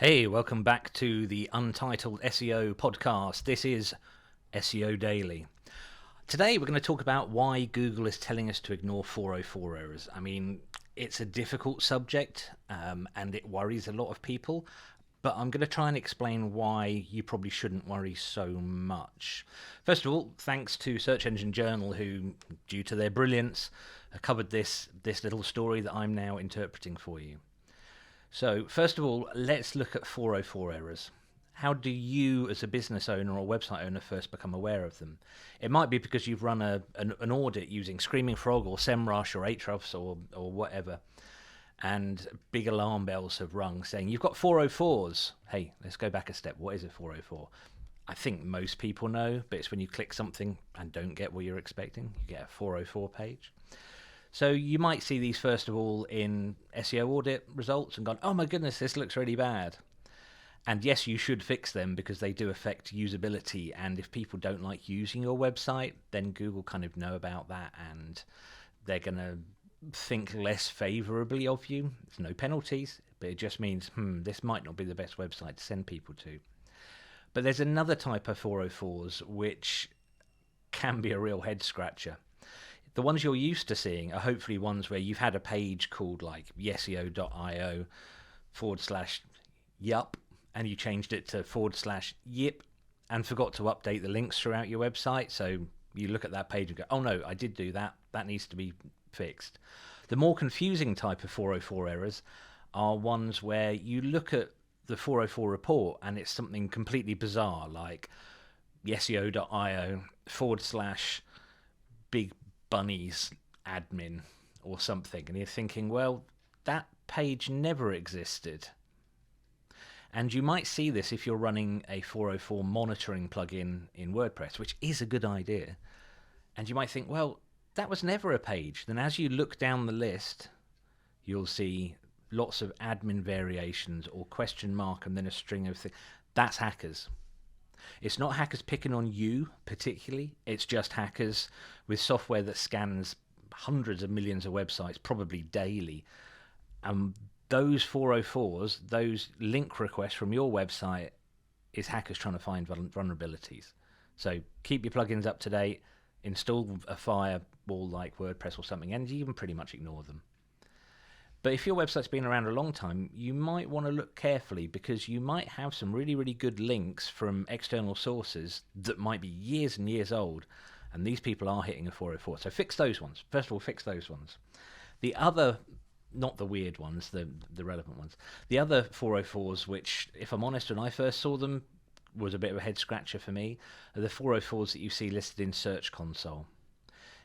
Hey, welcome back to the Untitled SEO podcast. This is SEO Daily. Today we're going to talk about why Google is telling us to ignore 404 errors. I mean, it's a difficult subject and it worries a lot of people, but I'm going to try and explain why you probably shouldn't worry so much. First of all, thanks to Search Engine Journal, who, due to their brilliance, covered this little story that I'm now interpreting for you. So first of all, let's look at 404 errors. How do you as a business owner or website owner first become aware of them? It might be because you've run an audit using Screaming Frog or Semrush or Ahrefs or whatever, and big alarm bells have rung saying you've got 404s. Hey, let's go back a step. What is a 404? I think most people know, but it's when you click something and don't get what you're expecting. You get a 404 page. So you might see these first of all in SEO audit results and gone, oh my goodness, this looks really bad. And yes, you should fix them because they do affect usability. And if people don't like using your website, then Google kind of know about that and they're going to think less favorably of you. There's no penalties, but it just means, this might not be the best website to send people to. But there's another type of 404s which can be a real head scratcher. The ones you're used to seeing are hopefully ones where you've had a page called like Yeseo.io/yup, and you changed it to /yip and forgot to update the links throughout your website. So you look at that page and go, oh no, I did do that. That needs to be fixed. The more confusing type of 404 errors are ones where you look at the 404 report and it's something completely bizarre, like Yeseo.io/big bunnies admin or something, and you're thinking, well, that page never existed. And you might see this if you're running a 404 monitoring plugin in WordPress, which is a good idea. And you might think, well, that was never a page. Then as you look down the list, you'll see lots of admin variations or question mark and then a string of things. That's hackers. It's not hackers picking on you particularly, it's just hackers with software that scans hundreds of millions of websites, probably daily. And those 404s, those link requests from your website, is hackers trying to find vulnerabilities. So keep your plugins up to date, install a firewall like WordPress or something, and you can pretty much ignore them. But if your website's been around a long time, you might want to look carefully because you might have some really, really good links from external sources that might be years and years old, and these people are hitting a 404. So fix those ones. First of all, fix those ones. The other, not the weird ones, the relevant ones, the other 404s, which, if I'm honest, when I first saw them, was a bit of a head scratcher for me, are the 404s that you see listed in Search Console.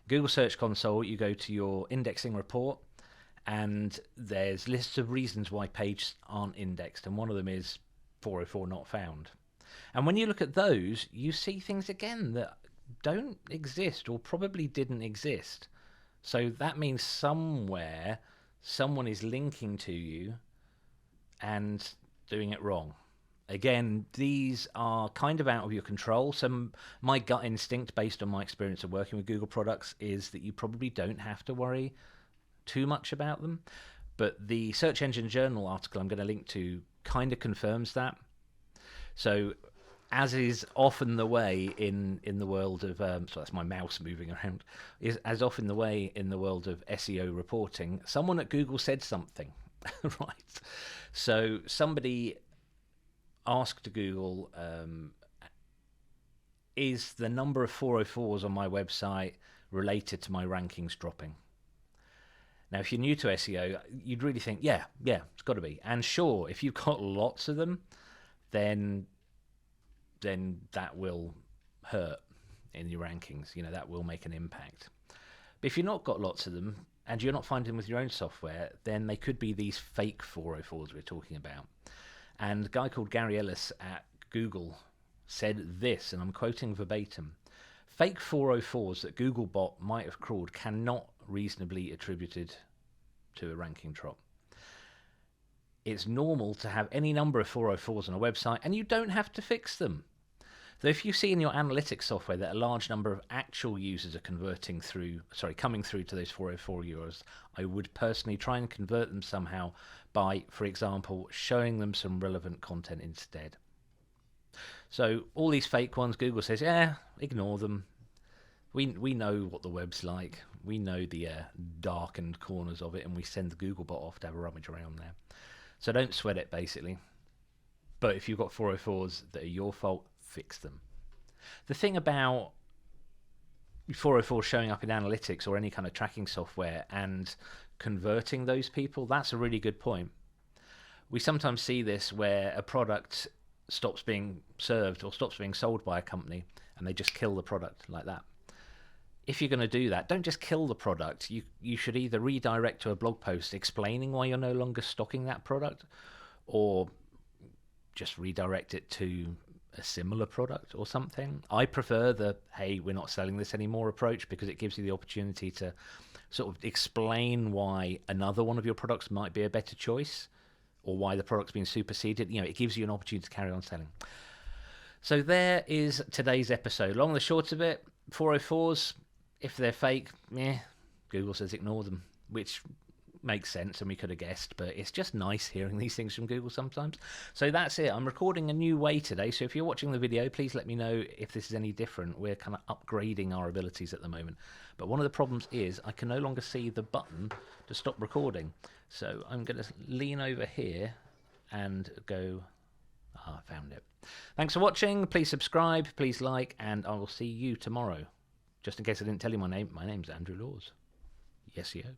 Google Search Console, you go to your indexing report, and there's lists of reasons why pages aren't indexed, and one of them is 404 not found. And when you look at those, you see things again that don't exist or probably didn't exist. So that means somewhere someone is linking to you and doing it wrong. Again, these are kind of out of your control. My gut instinct, based on my experience of working with Google products, is that you probably don't have to worry too much about them, but the Search Engine Journal article I'm going to link to kind of confirms that. So, as is often the way in the world of so that's my mouse moving around, is as often the way in the world of SEO reporting, someone at Google said something. Right, so somebody asked Google, is the number of 404s on my website related to my rankings dropping? Now, if you're new to SEO, you'd really think, yeah, it's got to be. And sure, if you've got lots of them, then that will hurt in your rankings. You know, that will make an impact. But if you've not got lots of them and you're not finding them with your own software, then they could be these fake 404s we're talking about. And a guy called Gary Illyes at Google said this, and I'm quoting verbatim: fake 404s that Googlebot might have crawled cannot reasonably attributed to a ranking drop. It's normal to have any number of 404s on a website and you don't have to fix them. Though if you see in your analytics software that a large number of actual users are coming through to those 404 URLs, I would personally try and convert them somehow by, for example, showing them some relevant content instead. So all these fake ones, Google says, yeah, ignore them. We know what the web's like. We know the darkened corners of it, and we send the Googlebot off to have a rummage around there. So don't sweat it, basically. But if you've got 404s that are your fault, fix them. The thing about 404 showing up in analytics or any kind of tracking software and converting those people, that's a really good point. We sometimes see this where a product stops being served or stops being sold by a company and they just kill the product like that. If you're going to do that, don't just kill the product. You should either redirect to a blog post explaining why you're no longer stocking that product, or just redirect it to a similar product or something. I prefer the, hey, we're not selling this anymore approach, because it gives you the opportunity to sort of explain why another one of your products might be a better choice, or why the product's been superseded. It gives you an opportunity to carry on selling. So there is today's episode. Long and the short of it, 404s, if they're fake, Google says ignore them, which makes sense, and we could have guessed, but it's just nice hearing these things from Google sometimes. So that's it. I'm recording a new way today, so if you're watching the video, please let me know if this is any different. We're kind of upgrading our abilities at the moment. But one of the problems is I can no longer see the button to stop recording. So I'm going to lean over here and go, I found it. Thanks for watching. Please subscribe, please like, and I will see you tomorrow. Just in case I didn't tell you my name's Andrew Laws. Yeseo.